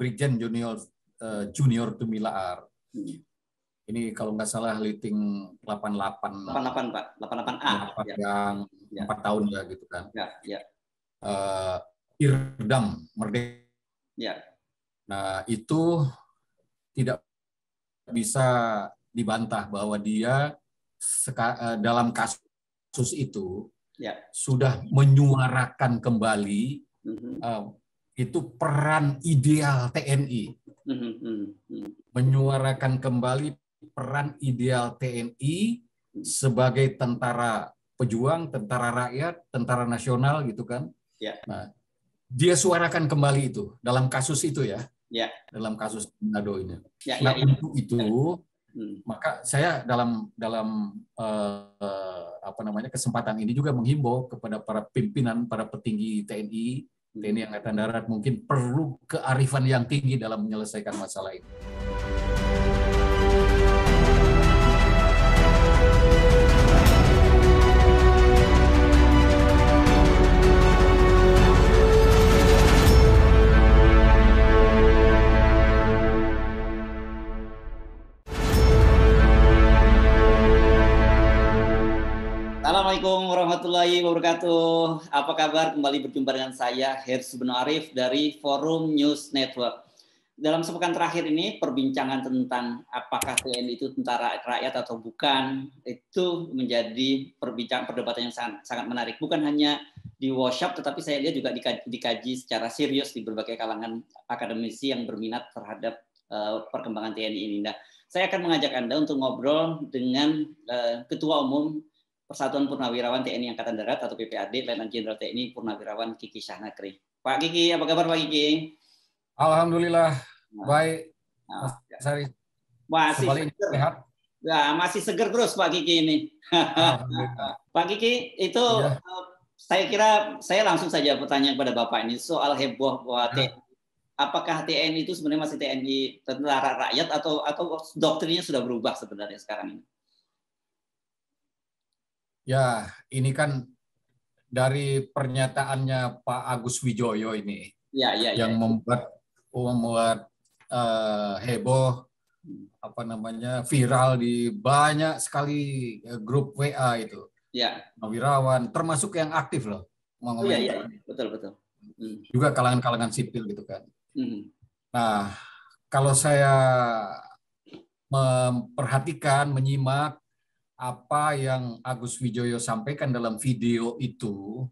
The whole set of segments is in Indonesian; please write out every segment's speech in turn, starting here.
Brigjen Junior Tumilaar. Ini kalau nggak salah rating 88. 88 Pak, 88A. Yang 4 tahun ya gitu kan. Ya. Irdam Merdeka. Ya. Nah itu tidak bisa dibantah bahwa dia dalam kasus itu sudah menyuarakan kembali itu peran ideal TNI. Menyuarakan kembali peran ideal TNI sebagai tentara pejuang, tentara rakyat, tentara nasional gitu kan. Nah, dia suarakan kembali itu dalam kasus itu ya. Dalam kasus Manado ini. Nah, untuk itu maka saya dalam kesempatan ini juga menghimbau kepada para pimpinan, para petinggi TNI Angkatan Darat mungkin perlu kearifan yang tinggi dalam menyelesaikan masalah ini. Assalamualaikum warahmatullahi wabarakatuh. Apa kabar? Kembali berjumpa dengan saya, Hersu Beno Arif dari Forum News Network. Dalam sepekan terakhir ini, perbincangan tentang apakah TNI itu tentara rakyat atau bukan, itu menjadi perdebatan yang sangat menarik. Bukan hanya di workshop, tetapi saya lihat juga dikaji secara serius di berbagai kalangan akademisi yang berminat terhadap perkembangan TNI ini. Nah, saya akan mengajak Anda untuk ngobrol dengan Ketua Umum Persatuan Purnawirawan TNI Angkatan Darat atau PPAD, Letnan Jenderal TNI Purnawirawan Kiki Syahnagri. Pak Kiki, apa kabar Pak Kiki? Alhamdulillah, baik. Mas Sari. Masih segar. Ya, masih segar terus Pak Kiki ini. Pak Kiki, itu saya kira saya langsung saja bertanya kepada Bapak ini soal heboh bahwa apakah TNI itu sebenarnya masih TNI tentara rakyat atau doktrinnya sudah berubah sebenarnya sekarang ini? Ya, ini kan dari pernyataannya Pak Agus Wijoyo ini yang membuat heboh, viral di banyak sekali grup WA itu. Purnawirawan, termasuk yang aktif loh. Betul. Juga kalangan-kalangan sipil gitu kan. Nah, kalau saya memperhatikan, menyimak apa yang Agus Wijoyo sampaikan dalam video itu,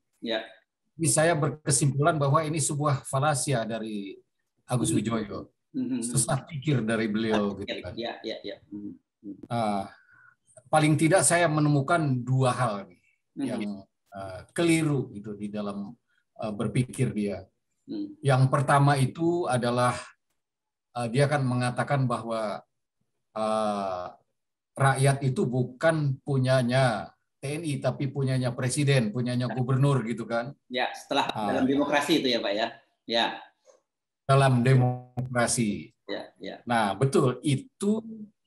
saya berkesimpulan bahwa ini sebuah falasia dari Agus Wijoyo, sesat pikir dari beliau, gitu kan. Paling tidak saya menemukan dua hal yang keliru gitu di dalam berpikir dia. Yang pertama itu adalah dia kan mengatakan bahwa rakyat itu bukan punyanya TNI, tapi punyanya presiden, punyanya gubernur gitu kan. Ya, setelah dalam demokrasi itu ya Pak ya. Ya. Dalam demokrasi. Ya. Nah, betul, itu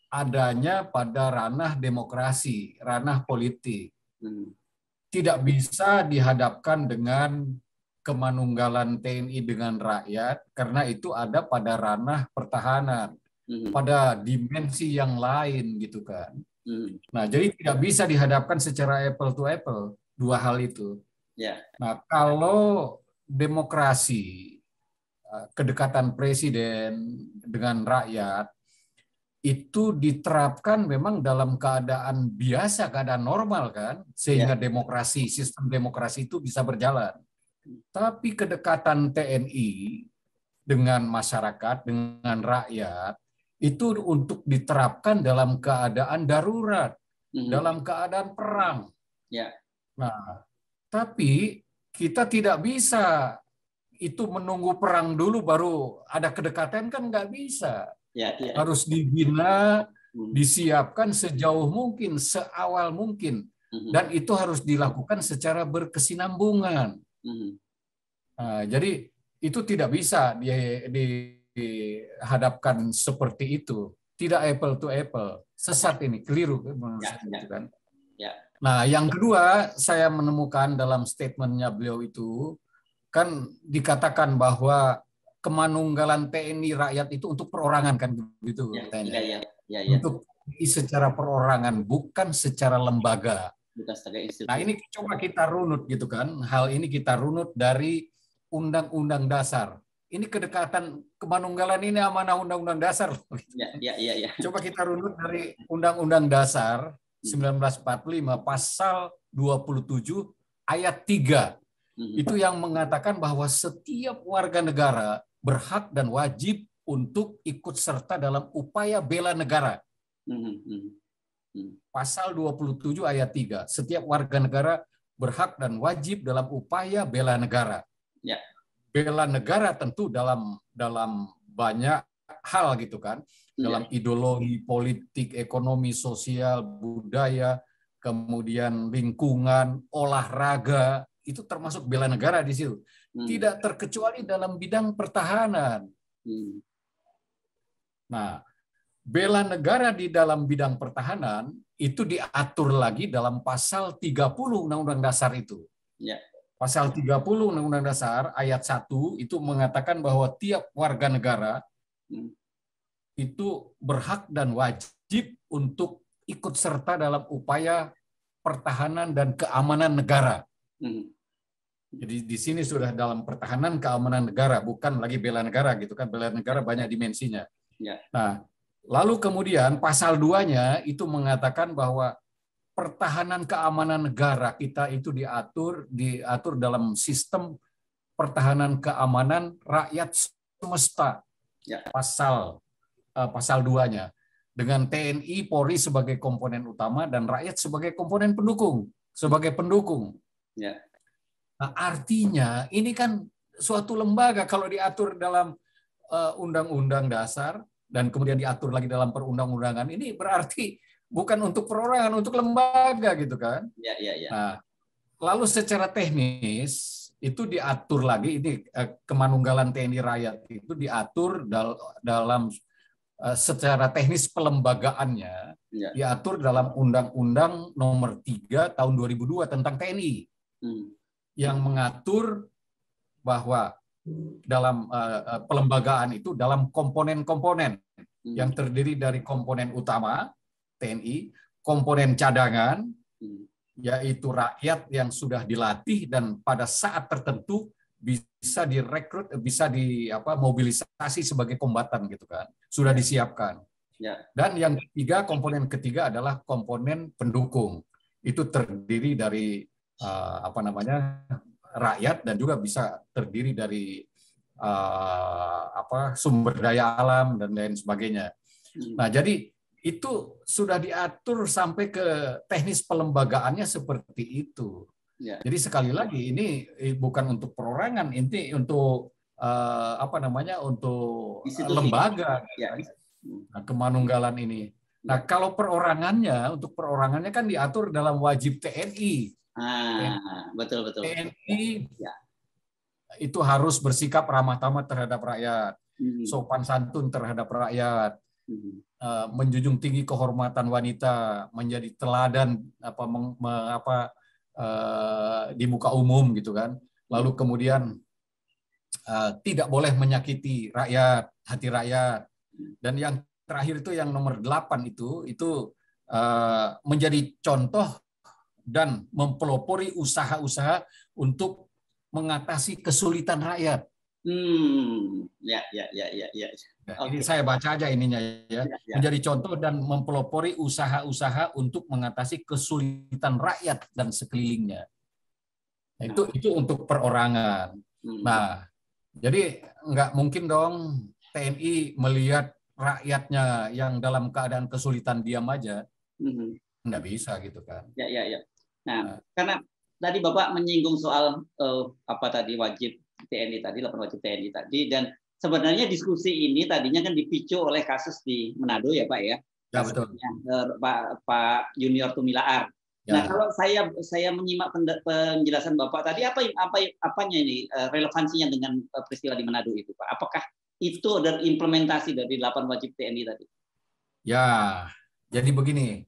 adanya pada ranah demokrasi, ranah politik. Tidak bisa dihadapkan dengan kemanunggalan TNI dengan rakyat, karena itu ada pada ranah pertahanan. Pada dimensi yang lain gitu kan. Nah, jadi tidak bisa dihadapkan secara apple to apple dua hal itu. Nah, kalau demokrasi, kedekatan presiden dengan rakyat itu diterapkan memang dalam keadaan biasa, keadaan normal kan, sehingga demokrasi, sistem demokrasi itu bisa berjalan. Tapi kedekatan TNI dengan masyarakat, dengan rakyat, itu untuk diterapkan dalam keadaan darurat, dalam keadaan perang. Nah, tapi kita tidak bisa itu menunggu perang dulu baru ada kedekatan, kan nggak bisa. Harus dibina, disiapkan sejauh mungkin, seawal mungkin, dan itu harus dilakukan secara berkesinambungan. Nah, jadi itu tidak bisa dihadapkan seperti itu, tidak apple to apple, sesat ini, keliru menurut saya gitu kan. Nah, yang kedua saya menemukan dalam statementnya beliau itu kan dikatakan bahwa kemanunggalan TNI rakyat itu untuk perorangan kan begitu ya. Untuk secara perorangan, bukan secara lembaga. Bukan sebagai institusi. Nah, ini coba kita runut gitu kan. Hal ini kita runut dari Undang-Undang Dasar. Ini kedekatan kemanunggalan ini amanah Undang-Undang Dasar. Ya. Coba kita runut dari Undang-Undang Dasar 1945 pasal 27 ayat 3. Itu yang mengatakan bahwa setiap warga negara berhak dan wajib untuk ikut serta dalam upaya bela negara. Pasal 27 ayat 3. Setiap warga negara berhak dan wajib dalam upaya bela negara. Ya. Bela negara tentu dalam banyak hal gitu kan. Dalam ideologi, politik, ekonomi, sosial, budaya, kemudian lingkungan, olahraga, itu termasuk bela negara di situ. Tidak terkecuali dalam bidang pertahanan. Nah, bela negara di dalam bidang pertahanan itu diatur lagi dalam pasal 30 Undang-Undang Dasar itu. Ya. Pasal 30 Undang-Undang Dasar ayat 1 itu mengatakan bahwa tiap warga negara itu berhak dan wajib untuk ikut serta dalam upaya pertahanan dan keamanan negara. Jadi di sini sudah dalam pertahanan keamanan negara, bukan lagi bela negara gitu kan. Bela negara banyak dimensinya. Ya. Nah, lalu kemudian pasal 2-nya itu mengatakan bahwa pertahanan keamanan negara kita itu diatur dalam sistem pertahanan keamanan rakyat semesta. Ya. Pasal 2-nya dengan TNI, Polri sebagai komponen utama dan rakyat sebagai komponen pendukung, Ya. Nah, artinya ini kan suatu lembaga kalau diatur dalam Undang-Undang Dasar dan kemudian diatur lagi dalam perundang-undangan, ini berarti bukan untuk perorangan, untuk lembaga gitu kan. Ya. Nah, lalu secara teknis itu diatur lagi, ini kemanunggalan TNI rakyat itu diatur dalam secara teknis pelembagaannya, diatur dalam Undang-Undang Nomor 3 Tahun 2002 tentang TNI. Yang mengatur bahwa dalam pelembagaan itu dalam komponen-komponen yang terdiri dari komponen utama TNI, komponen cadangan yaitu rakyat yang sudah dilatih dan pada saat tertentu bisa direkrut, bisa mobilisasi sebagai kombatan gitu kan, sudah disiapkan. Dan yang ketiga, komponen ketiga adalah komponen pendukung, itu terdiri dari rakyat dan juga bisa terdiri dari sumber daya alam dan lain sebagainya. Nah, jadi itu sudah diatur sampai ke teknis pelembagaannya seperti itu. Jadi sekali lagi ini bukan untuk perorangan, ini untuk untuk institusi. Lembaga. Nah, kemanunggalan ini. Nah, kalau untuk perorangannya kan diatur dalam wajib TNI. Betul. TNI itu harus bersikap ramah tamah terhadap rakyat, sopan santun terhadap rakyat, menjunjung tinggi kehormatan wanita, menjadi teladan di muka umum gitu kan. Lalu kemudian tidak boleh menyakiti rakyat, hati rakyat. Dan yang terakhir itu yang nomor 8 itu menjadi contoh dan mempelopori usaha-usaha untuk mengatasi kesulitan rakyat. Ya. Ini saya baca aja ininya ya. Menjadi contoh dan mempelopori usaha-usaha untuk mengatasi kesulitan rakyat dan sekelilingnya. Nah, itu untuk perorangan. Nah, jadi nggak mungkin dong TNI melihat rakyatnya yang dalam keadaan kesulitan diam aja. Nggak bisa gitu kan. Ya. Nah, karena tadi Bapak menyinggung soal wajib TNI tadi, 8 wajib TNI tadi, dan sebenarnya diskusi ini tadinya kan dipicu oleh kasus di Manado ya Pak ya. Ya betul. Pak Junior Tumilaar. Ya. Nah, kalau saya menyimak penjelasan Bapak tadi, apanya ini relevansinya dengan peristiwa di Manado itu Pak? Apakah itu ada implementasi dari 8 wajib TNI tadi? Ya, jadi begini.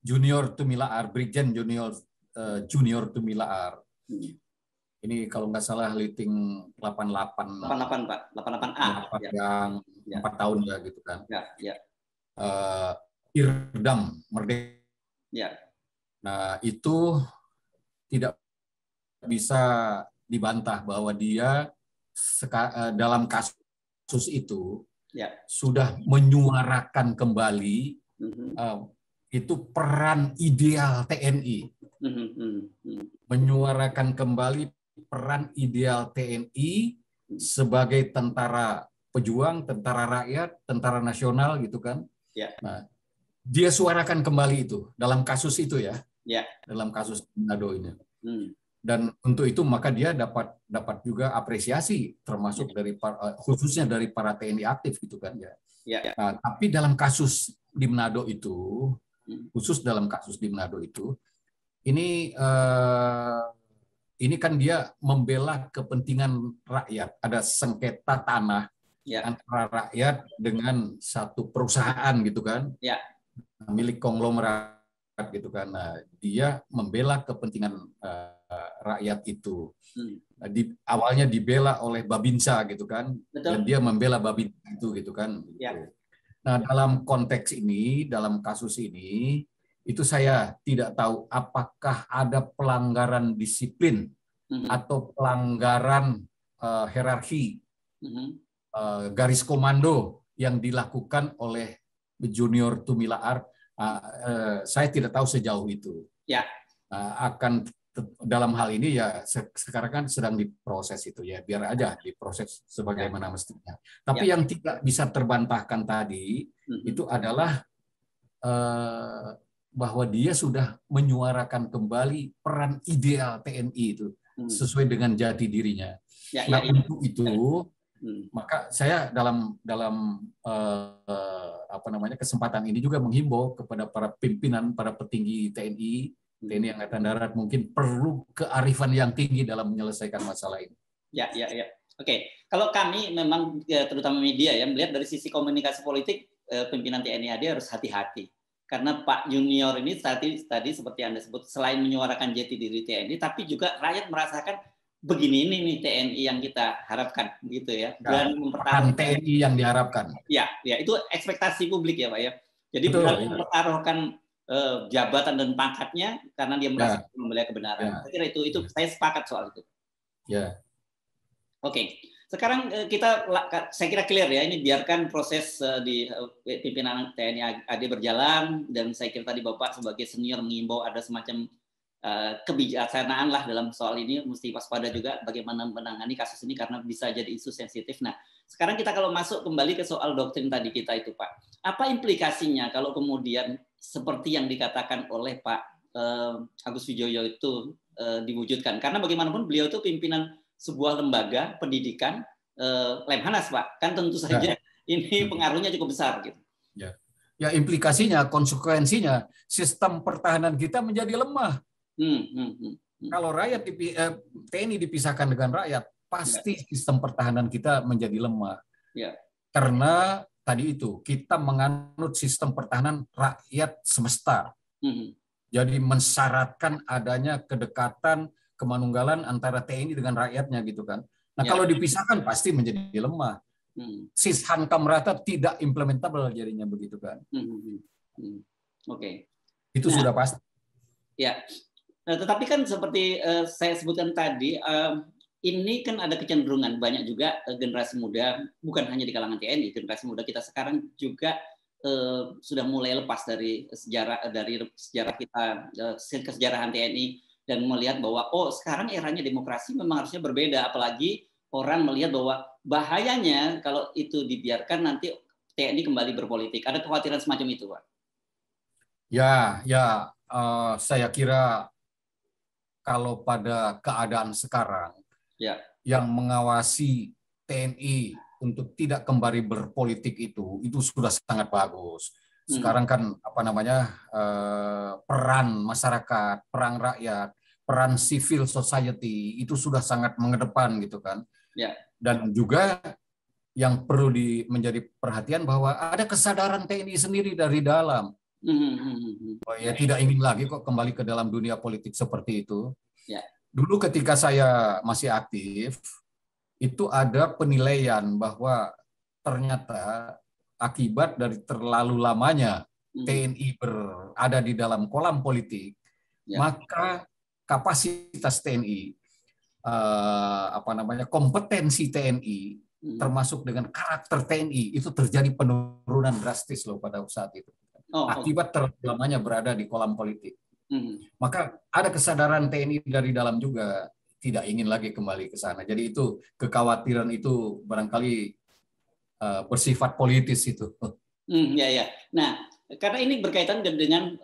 Junior Tumilaar, Brigjen Junior Tumilaar, Ini kalau nggak salah Liting 88. 88 Pak, 88A. Yang 4 tahun ya gitu kan. Ya. Irdam Merdeka. Ya. Nah itu tidak bisa dibantah bahwa dia dalam kasus itu sudah menyuarakan kembali itu peran ideal TNI, menyuarakan kembali peran ideal TNI sebagai tentara pejuang, tentara rakyat, tentara nasional gitu kan. Nah, dia suarakan kembali itu dalam kasus itu ya, dalam kasus Manado ini. Dan untuk itu maka dia dapat juga apresiasi termasuk dari khususnya dari para TNI aktif gitu kan ya. Nah, tapi dalam kasus di Manado itu, khusus dalam kasus di Manado itu, ini kan dia membela kepentingan rakyat. Ada sengketa tanah antara rakyat dengan satu perusahaan gitu kan, milik konglomerat gitu kan. Nah, dia membela kepentingan rakyat itu. Awalnya dibela oleh Babinsa gitu kan. Betul. Dan dia membela Babinsa itu gitu kan. Nah, dalam konteks ini, dalam kasus ini, itu saya tidak tahu apakah ada pelanggaran disiplin atau pelanggaran hierarki garis komando yang dilakukan oleh Junior Tumilaar. Saya tidak tahu sejauh itu. Akan dalam hal ini ya sekarang kan sedang diproses itu ya, biar aja diproses sebagaimana mestinya. Tapi yang tidak bisa terbantahkan tadi itu adalah bahwa dia sudah menyuarakan kembali peran ideal TNI itu sesuai dengan jati dirinya. Nah, untuk itu maka saya dalam kesempatan ini juga menghimbau kepada para pimpinan, para petinggi TNI Angkatan Darat, mungkin perlu kearifan yang tinggi dalam menyelesaikan masalah ini. Ya. Oke. Kalau kami memang terutama media ya melihat dari sisi komunikasi politik, pimpinan TNI AD harus hati-hati. Karena Pak Junior ini tadi seperti Anda sebut, selain menyuarakan jati diri TNI, tapi juga rakyat merasakan begini ini nih TNI yang kita harapkan gitu ya. Dan mempertaruhkan TNI yang diharapkan. Ya, itu ekspektasi publik ya Pak ya. Jadi berani mempertaruhkan jabatan dan pangkatnya karena dia merasa membela kebenaran. Saya kira itu saya sepakat soal itu. Oke. Sekarang saya kira clear ya, ini biarkan proses di pimpinan TNI AD berjalan, dan saya kira tadi Bapak sebagai senior mengimbau ada semacam kebijaksanaan lah dalam soal ini, mesti waspada juga bagaimana menangani kasus ini karena bisa jadi isu sensitif. Nah, sekarang kita kalau masuk kembali ke soal doktrin tadi kita itu Pak, apa implikasinya kalau kemudian seperti yang dikatakan oleh Pak Agus Wijoyo itu diwujudkan? Karena bagaimanapun beliau itu pimpinan sebuah lembaga pendidikan, Lemhanas Pak, kan tentu saja ini pengaruhnya cukup besar gitu. Ya, implikasinya, konsekuensinya sistem pertahanan kita menjadi lemah. Kalau TNI dipisahkan dengan rakyat, pasti sistem pertahanan kita menjadi lemah. Karena tadi itu kita menganut sistem pertahanan rakyat semesta. Jadi mensyaratkan adanya kedekatan, kemanunggalan antara TNI dengan rakyatnya gitu kan. Nah, kalau dipisahkan pasti menjadi lemah. Sis hankam rata tidak implementable jadinya begitu kan. Oke. Itu sudah pasti. Ya. Tetapi kan seperti saya sebutkan tadi, ini kan ada kecenderungan banyak juga generasi muda, bukan hanya di kalangan TNI, generasi muda kita sekarang juga sudah mulai lepas dari sejarah kita, kesejarahan TNI, dan melihat bahwa sekarang eranya demokrasi memang harusnya berbeda, apalagi orang melihat bahwa bahayanya kalau itu dibiarkan nanti TNI kembali berpolitik. Ada kekhawatiran semacam itu, Pak? Saya kira kalau pada keadaan sekarang yang mengawasi TNI untuk tidak kembali berpolitik itu sudah sangat bagus. Sekarang kan peran masyarakat, peran rakyat, peran civil society itu sudah sangat mengedepan gitu kan. Dan juga yang perlu menjadi perhatian bahwa ada kesadaran TNI sendiri dari dalam. Tidak ingin lagi kok kembali ke dalam dunia politik seperti itu. Dulu ketika saya masih aktif, itu ada penilaian bahwa ternyata akibat dari terlalu lamanya TNI berada di dalam kolam politik, maka kapasitas TNI, kompetensi TNI, termasuk dengan karakter TNI, itu terjadi penurunan drastis loh pada saat itu. Akibat terlalu lamanya berada di kolam politik. Maka ada kesadaran TNI dari dalam juga tidak ingin lagi kembali ke sana. Jadi itu kekhawatiran itu barangkali bersifat politis itu. Ya. Nah, karena ini berkaitan dengan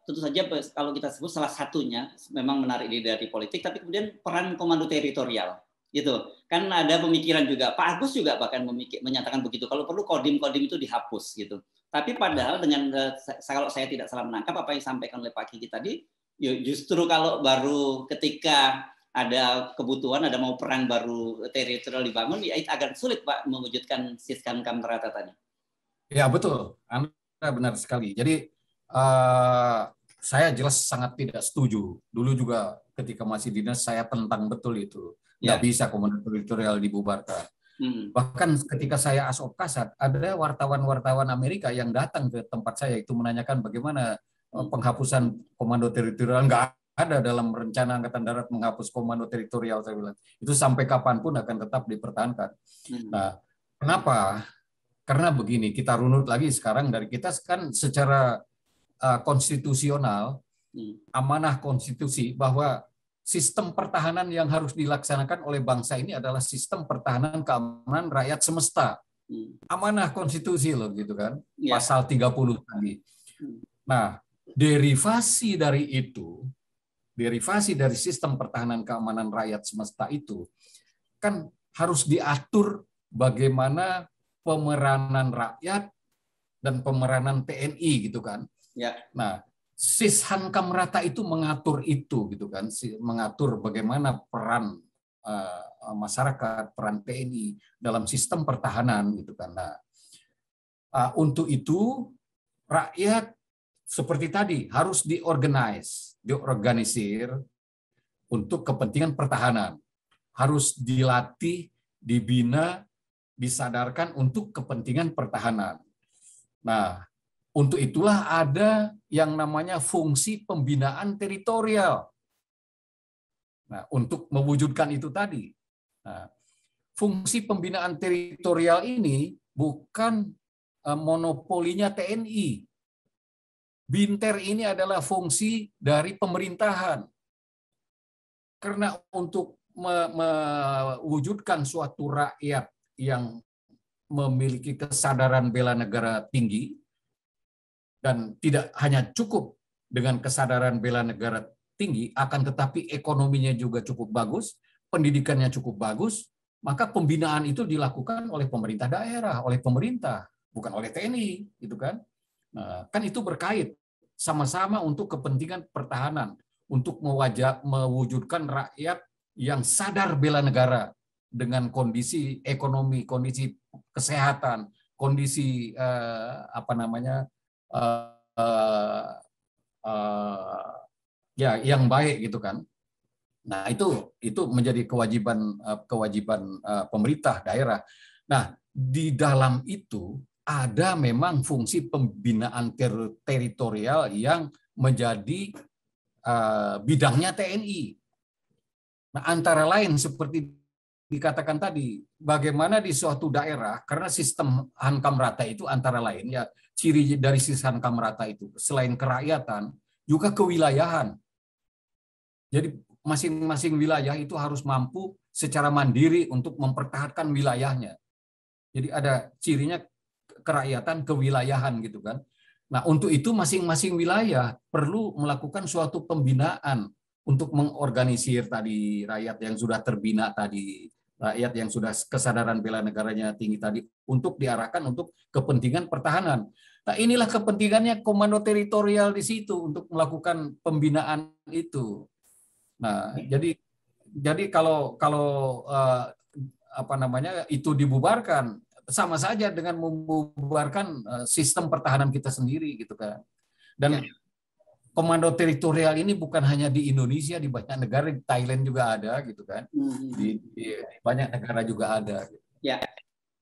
tentu saja kalau kita sebut salah satunya memang menarik dari politik, tapi kemudian peran komando teritorial. Gitu. Kan ada pemikiran juga, Pak Agus juga bahkan menyatakan begitu, kalau perlu kodim-kodim itu dihapus gitu. Tapi padahal dengan kalau saya tidak salah menangkap apa yang disampaikan oleh Pak Kiki tadi, justru kalau baru ketika ada kebutuhan, ada mau perang baru teritorial dibangun, ya agak sulit Pak mewujudkan Siskankam merata tadi. Ya betul, Anda benar sekali. Jadi saya jelas sangat tidak setuju. Dulu juga ketika masih dinas saya tentang betul itu. Nggak bisa komando teritorial dibubarkan. Bahkan ketika saya Asop Kasat, ada wartawan-wartawan Amerika yang datang ke tempat saya itu menanyakan bagaimana penghapusan komando teritorial. Nggak ada dalam rencana Angkatan Darat menghapus komando teritorial, saya bilang. Itu sampai kapanpun akan tetap dipertahankan. Nah, kenapa? Karena begini, kita runut lagi sekarang dari kita kan secara konstitusional, amanah konstitusi bahwa sistem pertahanan yang harus dilaksanakan oleh bangsa ini adalah sistem pertahanan keamanan rakyat semesta. Amanah konstitusi loh gitu kan. Pasal 30 tadi. Nah, derivasi dari sistem pertahanan keamanan rakyat semesta itu kan harus diatur bagaimana pemeranan rakyat dan pemeranan TNI gitu kan. Nah, Siskankam Merata itu mengatur itu gitu kan, mengatur bagaimana peran masyarakat, peran TNI dalam sistem pertahanan gitu kan. Nah, untuk itu rakyat seperti tadi harus diorganisir untuk kepentingan pertahanan, harus dilatih, dibina, disadarkan untuk kepentingan pertahanan. Nah, untuk itulah ada yang namanya fungsi pembinaan teritorial. Nah, untuk mewujudkan itu tadi. Nah, fungsi pembinaan teritorial ini bukan monopolinya TNI. Binter ini adalah fungsi dari pemerintahan. Karena untuk mewujudkan suatu rakyat yang memiliki kesadaran bela negara tinggi, dan tidak hanya cukup dengan kesadaran bela negara tinggi, akan tetapi ekonominya juga cukup bagus, pendidikannya cukup bagus, maka pembinaan itu dilakukan oleh pemerintah daerah, oleh pemerintah, bukan oleh TNI, gitu kan? Nah, kan itu berkait sama-sama untuk kepentingan pertahanan, untuk mewujudkan rakyat yang sadar bela negara dengan kondisi ekonomi, kondisi kesehatan, kondisi yang baik gitu kan. Nah, itu menjadi kewajiban pemerintah daerah. Nah, di dalam itu ada memang fungsi pembinaan teritorial yang menjadi bidangnya TNI. Nah, antara lain seperti dikatakan tadi, bagaimana di suatu daerah, karena sistem Hankam Rata itu antara lain, ya ciri dari sistem Hankam Rata itu, selain kerakyatan, juga kewilayahan. Jadi masing-masing wilayah itu harus mampu secara mandiri untuk mempertahankan wilayahnya. Jadi ada cirinya kerakyatan, kewilayahan gitu kan. Nah, untuk itu masing-masing wilayah perlu melakukan suatu pembinaan untuk mengorganisir tadi rakyat yang sudah terbina tadi, rakyat yang sudah kesadaran bela negaranya tinggi tadi, untuk diarahkan untuk kepentingan pertahanan. Nah, inilah kepentingannya komando teritorial di situ untuk melakukan pembinaan itu. Nah, jadi kalau itu dibubarkan, sama saja dengan membubarkan sistem pertahanan kita sendiri gitu kan. Dan komando teritorial ini bukan hanya di Indonesia, di banyak negara, di Thailand juga ada gitu kan, di banyak negara juga ada. Ya,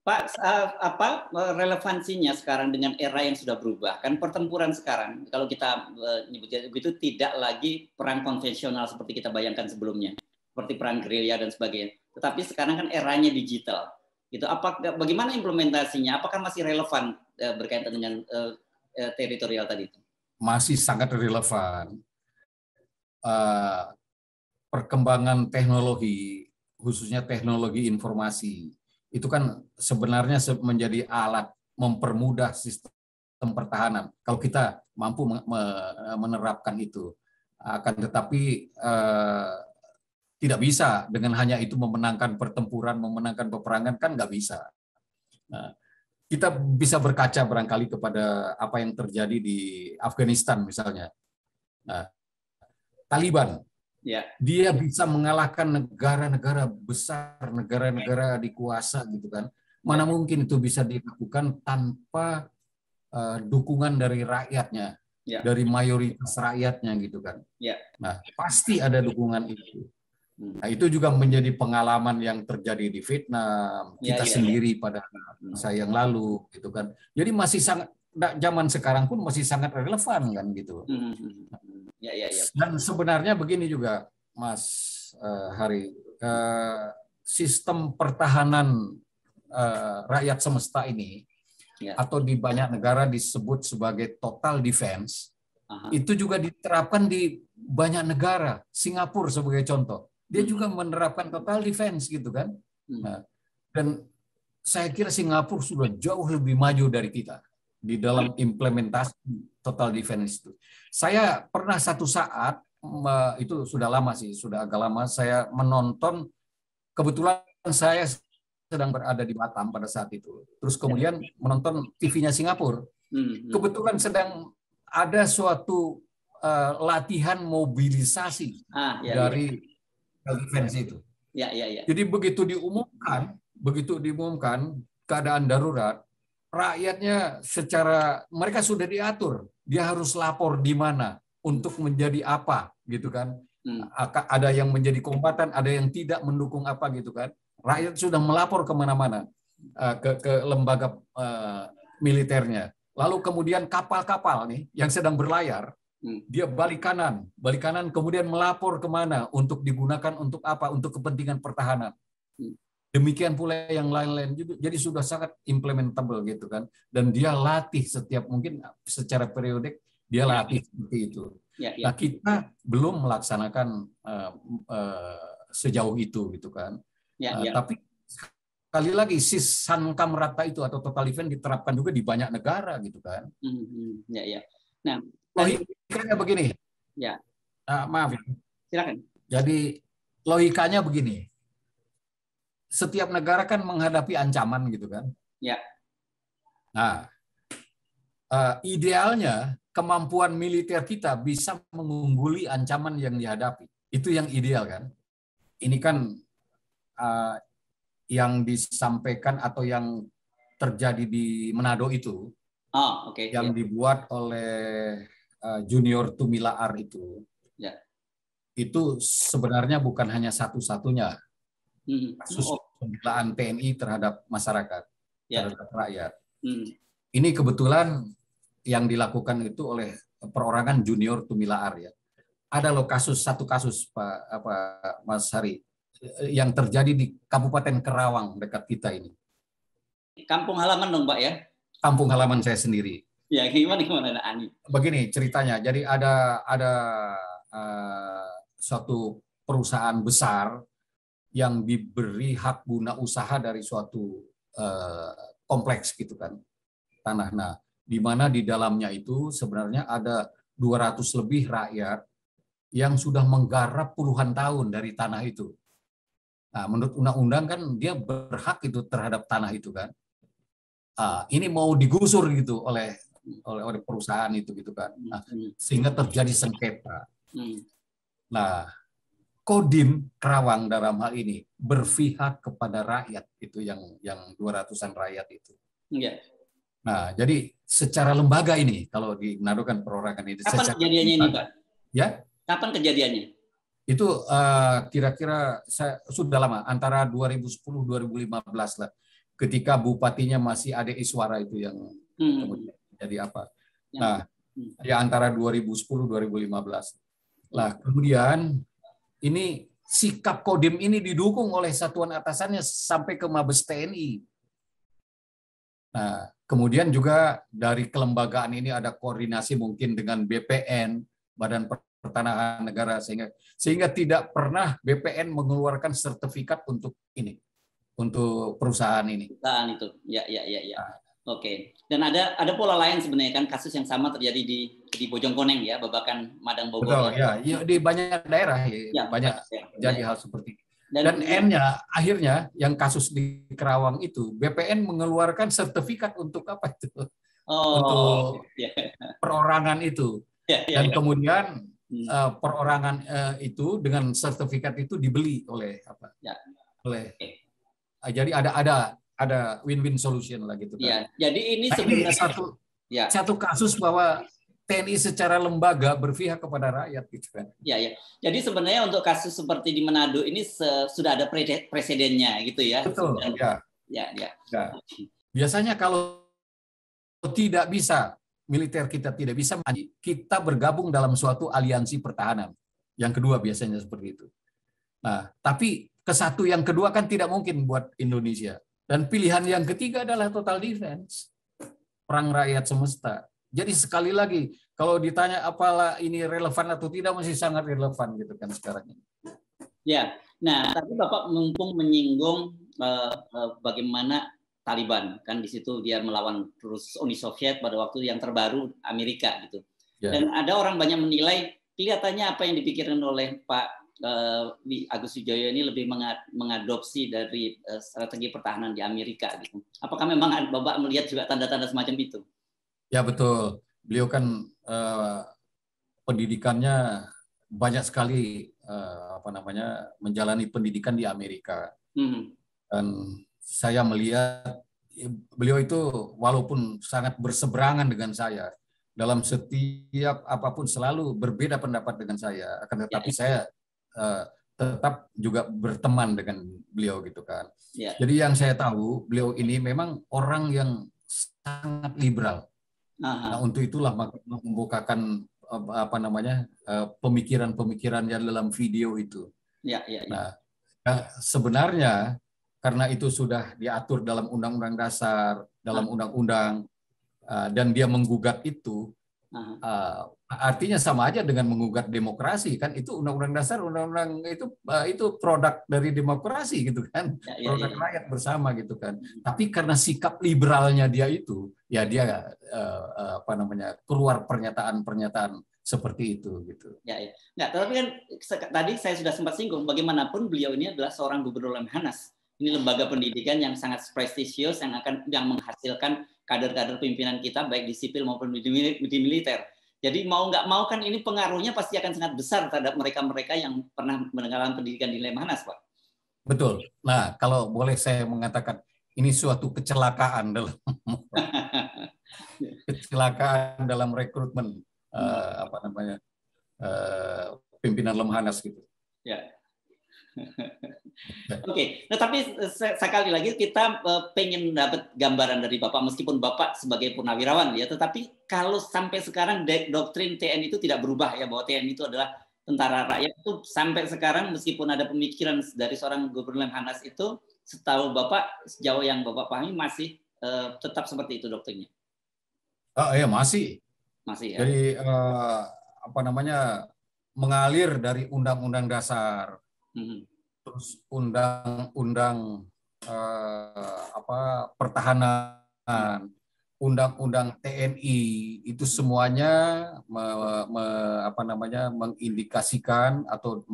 Pak, apa relevansinya sekarang dengan era yang sudah berubah? Kan pertempuran sekarang, kalau kita nyebutnya begitu, tidak lagi perang konvensional seperti kita bayangkan sebelumnya, seperti perang gerilya dan sebagainya. Tetapi sekarang kan eranya digital. Gitu. Bagaimana implementasinya? Apakah masih relevan berkaitan dengan teritorial tadi itu? Masih sangat relevan. Perkembangan teknologi, khususnya teknologi informasi, itu kan sebenarnya menjadi alat mempermudah sistem pertahanan. Kalau kita mampu menerapkan itu, akan tetapi tidak bisa dengan hanya itu memenangkan pertempuran, memenangkan peperangan, kan nggak bisa. Nah, kita bisa berkaca barangkali kepada apa yang terjadi di Afghanistan misalnya. Nah, Taliban, dia bisa mengalahkan negara-negara besar, negara-negara dikuasa gitu kan. Mana mungkin itu bisa dilakukan tanpa dukungan dari rakyatnya, dari mayoritas rakyatnya gitu kan. Nah, pasti ada dukungan itu. Nah, itu juga menjadi pengalaman yang terjadi di Vietnam, kita sendiri pada masa yang lalu gitu kan. Jadi masih sangat, zaman sekarang pun masih sangat relevan kan gitu. Dan sebenarnya begini juga Mas Hari, sistem pertahanan rakyat semesta ini atau di banyak negara disebut sebagai total defense, itu juga diterapkan di banyak negara. Singapura sebagai contoh, dia juga menerapkan total defense gitu kan. Nah, dan saya kira Singapura sudah jauh lebih maju dari kita di dalam implementasi total defense itu. Saya pernah satu saat, itu sudah lama sih, sudah agak lama, saya menonton, kebetulan saya sedang berada di Batam pada saat itu. Terus kemudian menonton TV-nya Singapura. Kebetulan sedang ada suatu latihan mobilisasi dari defense itu. Jadi begitu diumumkan keadaan darurat, rakyatnya mereka sudah diatur, dia harus lapor di mana untuk menjadi apa gitu kan. Ada yang menjadi kombatan, ada yang tidak mendukung apa gitu kan. Rakyat sudah melapor kemana-mana ke lembaga militernya. Lalu kemudian kapal-kapal nih yang sedang berlayar, dia balik kanan, kemudian melapor kemana untuk digunakan untuk apa, untuk kepentingan pertahanan. Demikian pula yang lain-lain juga. Jadi sudah sangat implementable gitu kan. Dan dia latih setiap, mungkin secara periodik dia latih seperti itu. Nah, kita belum melaksanakan sejauh itu gitu kan. Tapi sekali lagi Sankam Rata itu atau total defense diterapkan juga di banyak negara gitu kan. Nah, logikanya begini. Maaf. Silakan. Jadi logikanya begini. Setiap negara kan menghadapi ancaman gitu kan. Nah, idealnya kemampuan militer kita bisa mengungguli ancaman yang dihadapi. Itu yang ideal kan. Ini kan yang disampaikan atau yang terjadi di Manado itu, yang dibuat oleh Junior Tumilaar itu, itu sebenarnya bukan hanya satu-satunya kasus pembelaan TNI terhadap masyarakat, terhadap rakyat. Ini kebetulan yang dilakukan itu oleh perorangan Junior Tumilaar ya. Ada loh satu kasus Pak Mas Hari yang terjadi di Kabupaten Kerawang dekat kita ini. Kampung halaman dong, Pak ya? Kampung halaman saya sendiri. Ya, gimana Ani? Begini ceritanya. Jadi ada suatu perusahaan besar yang diberi hak guna usaha dari suatu kompleks gitu kan, tanah. Nah, di mana di dalamnya itu sebenarnya ada 200 lebih rakyat yang sudah menggarap puluhan tahun dari tanah itu. Nah, menurut undang-undang kan dia berhak itu terhadap tanah itu kan. Ini mau digusur gitu oleh perusahaan itu gitu kan. Nah, sehingga terjadi sengketa. Nah, Kodim Kerawang dalam hal ini berpihak kepada rakyat itu yang 200-an rakyat itu. Nah, jadi secara lembaga ini, kalau di Manado kan perorangan ini. Kapan kejadiannya ini, Pak? Ya? Kapan kejadiannya? Itu kira-kira sudah lama, antara 2010-2015 lah. Ketika bupatinya masih Ade Iswara itu yang kemudian jadi apa. Nah, di antara 2010-2015. Lah, kemudian ini sikap Kodim ini didukung oleh satuan atasannya sampai ke Mabes TNI. Nah, kemudian juga dari kelembagaan ini ada koordinasi mungkin dengan BPN, Badan Pertanahan Negara, sehingga tidak pernah BPN mengeluarkan sertifikat untuk ini, untuk perusahaan ini. Perusahaan itu, ya. Oke. Dan ada pola lain sebenarnya kan, kasus yang sama terjadi di Bojongkoneng ya, Babakan Madang Bogor. Betul, ya, di banyak daerah ya, banyak jadi hal seperti itu. Dan N-nya akhirnya yang kasus di Kerawang itu BPN mengeluarkan sertifikat untuk apa itu? Untuk perorangan itu. Dan kemudian perorangan itu dengan sertifikat itu dibeli oleh apa? Jadi ada win-win solution lah gitu kan. Ya, jadi ini sebenarnya satu kasus bahwa TNI secara lembaga berpihak kepada rakyat gitu kan. Ya. Jadi sebenarnya untuk kasus seperti di Manado ini sudah ada presidennya gitu ya. Betul. Ya. Biasanya kalau tidak bisa militer kita tidak bisa, kita bergabung dalam suatu aliansi pertahanan. Yang kedua biasanya seperti itu. Nah, tapi kesatu yang kedua kan tidak mungkin buat Indonesia. Dan pilihan yang ketiga adalah total defense, perang rakyat semesta. Jadi sekali lagi, kalau ditanya apalah ini relevan atau tidak, masih sangat relevan gitu kan sekarang ini. Ya, nah tapi Bapak mumpung menyinggung bagaimana Taliban, kan di situ dia melawan terus Uni Soviet pada waktu yang terbaru Amerika gitu. Ya. Dan ada orang banyak menilai kelihatannya apa yang dipikirkan oleh Pak Agus Wijoyo ini lebih mengadopsi dari strategi pertahanan di Amerika gitu. Apakah memang Bapak melihat juga tanda-tanda semacam itu? Ya betul, beliau kan pendidikannya banyak sekali menjalani pendidikan di Amerika. Dan saya melihat beliau itu walaupun sangat berseberangan dengan saya, dalam setiap apapun selalu berbeda pendapat dengan saya, akan tetapi saya tetap juga berteman dengan beliau gitu kan. Jadi yang saya tahu beliau ini memang orang yang sangat liberal. Nah, untuk itulah membukakan pemikiran-pemikirannya dalam video itu. Nah, sebenarnya karena itu sudah diatur dalam Undang-Undang Dasar, dalam Undang-Undang, dan dia menggugat itu, artinya sama aja dengan menggugat demokrasi kan? Itu Undang-Undang Dasar, Undang-Undang itu produk dari demokrasi gitu kan, produk rakyat bersama gitu kan. Tapi karena sikap liberalnya dia itu, ya dia keluar pernyataan-pernyataan seperti itu gitu. Nggak, tapi kan tadi saya sudah sempat singgung, bagaimanapun beliau ini adalah seorang gubernur Lemhanas. Ini lembaga pendidikan yang sangat prestisius yang menghasilkan kader-kader pimpinan kita baik di sipil maupun di militer. Jadi mau nggak mau kan ini pengaruhnya pasti akan sangat besar terhadap mereka-mereka yang pernah mendengarkan pendidikan di Lemhanas, Pak. Betul. Nah, kalau boleh saya mengatakan ini suatu kecelakaan dalam rekrutmen pimpinan Lemhanas gitu. Ya. Oke, nah tapi sekali lagi kita pengen dapat gambaran dari Bapak, meskipun Bapak sebagai purnawirawan ya, tetapi kalau sampai sekarang doktrin TNI itu tidak berubah ya, bahwa TNI itu adalah tentara rakyat, itu sampai sekarang meskipun ada pemikiran dari seorang gubernur Lemhanas itu, setahu Bapak sejauh yang Bapak pahami masih tetap seperti itu doktrinnya? Ya masih ya. Jadi mengalir dari Undang-Undang Dasar. Terus undang-undang pertahanan, undang-undang TNI itu semuanya mengindikasikan atau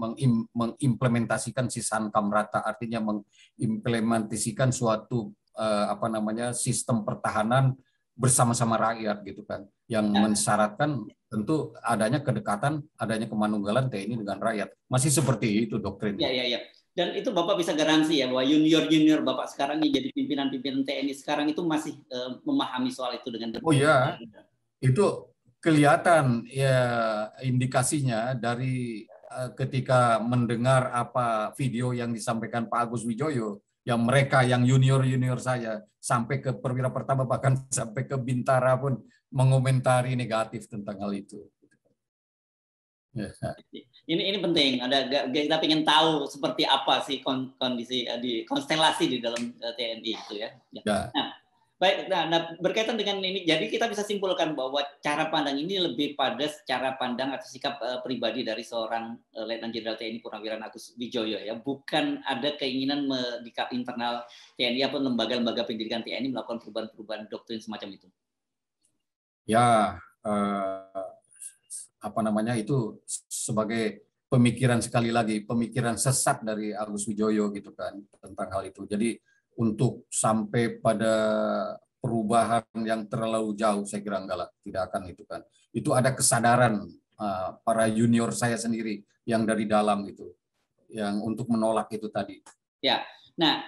mengimplementasikan sisan kamrata, artinya mengimplementasikan suatu sistem pertahanan bersama-sama rakyat gitu kan, yang mensyaratkan tentu adanya kedekatan, adanya kemanunggalan TNI dengan rakyat. Masih seperti itu doktrinnya. Ya. Dan itu Bapak bisa garansi ya bahwa junior Bapak sekarang ini jadi pimpinan-pimpinan TNI sekarang itu masih memahami soal itu dengan betul. Oh ya, itu kelihatan ya indikasinya dari ketika mendengar apa video yang disampaikan Pak Agus Wijoyo, yang mereka yang junior saya sampai ke perwira pertama bahkan sampai ke Bintara pun mengomentari negatif tentang hal itu. Ya. Ini penting. Kita ingin tahu seperti apa sih kondisi di konstelasi di dalam TNI itu ya. Ya. Nah, baik. Nah, berkaitan dengan ini, jadi kita bisa simpulkan bahwa cara pandang ini lebih pada cara pandang atau sikap pribadi dari seorang Letnan Jenderal TNI Purnawirawan Agus Wijoyo ya, bukan ada keinginan di internal TNI atau lembaga-lembaga pendidikan TNI melakukan perubahan-perubahan doktrin semacam itu. Ya. Apa namanya itu sebagai pemikiran sekali lagi pemikiran sesat dari Agus Wijoyo gitu kan tentang hal itu. Jadi untuk sampai pada perubahan yang terlalu jauh saya kira enggak lah, tidak akan itu kan. Itu ada kesadaran para junior saya sendiri yang dari dalam itu yang untuk menolak itu tadi. Ya. Nah,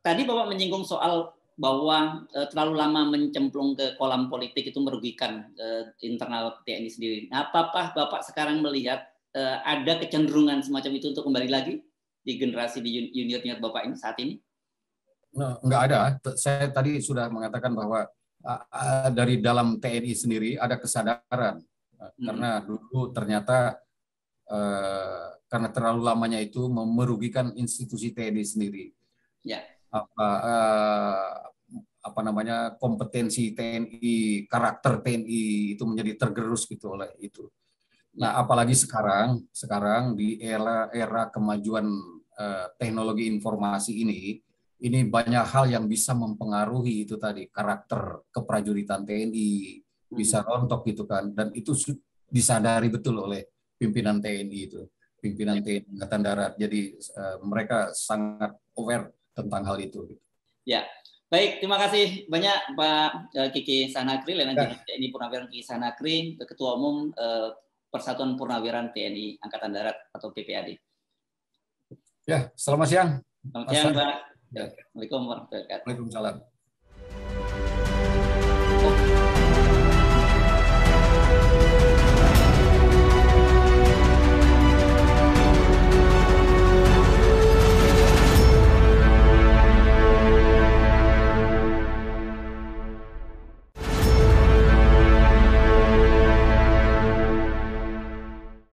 tadi Bapak menyinggung soal bahwa terlalu lama mencemplung ke kolam politik itu merugikan internal TNI sendiri. Nah, apakah Bapak sekarang melihat ada kecenderungan semacam itu untuk kembali lagi di generasi di junior Bapak ini saat ini? Nah, enggak ada. Saya tadi sudah mengatakan bahwa dari dalam TNI sendiri ada kesadaran karena dulu ternyata karena terlalu lamanya itu merugikan institusi TNI sendiri. Ya. Apa namanya kompetensi TNI, karakter TNI itu menjadi tergerus gitu oleh itu. Nah, apalagi sekarang di era kemajuan teknologi informasi ini banyak hal yang bisa mempengaruhi itu tadi karakter keprajuritan TNI bisa rontok gitu kan, dan itu disadari betul oleh pimpinan TNI itu, pimpinan TNI Angkatan Darat. Jadi mereka sangat aware tentang hal itu. Ya. Baik, terima kasih banyak Pak Kiki Sanakri, Letnan Jenderal TNI Purnawirawan Kiki Sanakri, Ketua Umum Persatuan Purnawirawan TNI Angkatan Darat atau PPAD. Ya, selamat siang. Selamat siang, Pak. Assalamualaikum warahmatullahi wabarakatuh. Waalaikumsalam.